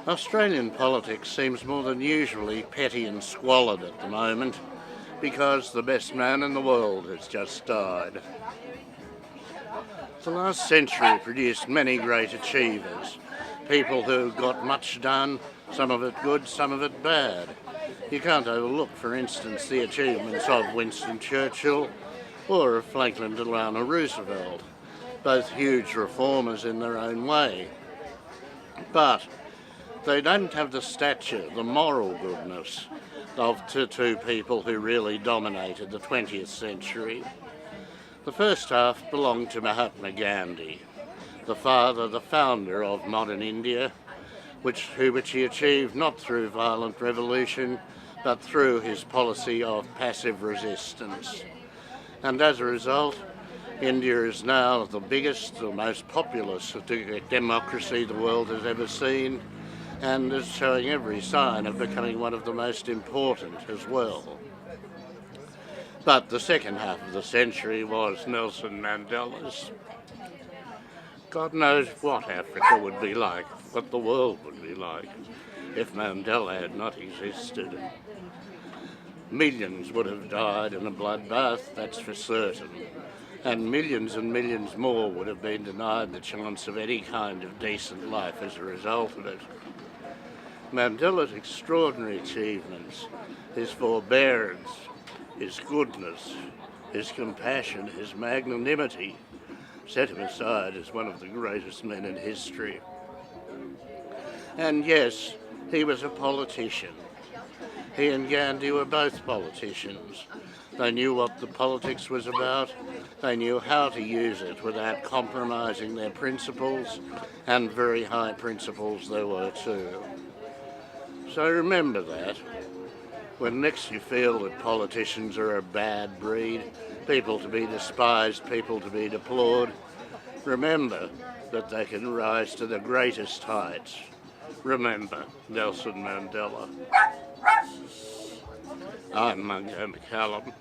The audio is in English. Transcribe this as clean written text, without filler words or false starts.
Australian politics seems more than usually petty and squalid at the moment because the best man in the world has just died. The last century produced many great achievers, people who got much done, some of it good, some of it bad. You can't overlook, for instance, the achievements of Winston Churchill or of Franklin Delano Roosevelt, both huge reformers in their own way. But they don't have the stature, the moral goodness of two people who really dominated the 20th century. The first half belonged to Mahatma Gandhi, the founder of modern India, which he achieved not through violent revolution, but through his policy of passive resistance. And as a result, India is now the biggest, the most populous democracy the world has ever seen, and is showing every sign of becoming one of the most important as well. But the second half of the century was Nelson Mandela's. God knows what Africa would be like, what the world would be like, if Mandela had not existed. Millions would have died in a bloodbath, that's for certain, and millions more would have been denied the chance of any kind of decent life as a result of it. Mandela's extraordinary achievements, his forbearance, his goodness, his compassion, his magnanimity, set him aside as one of the greatest men in history. And yes, he was a politician. He and Gandhi were both politicians. They knew what the politics was about. They knew how to use it without compromising their principles, and very high principles there were too. So remember that. When next you feel that politicians are a bad breed, people to be despised, people to be deplored, remember that they can rise to the greatest heights. Remember Nelson Mandela. I'm Mungo McCallum.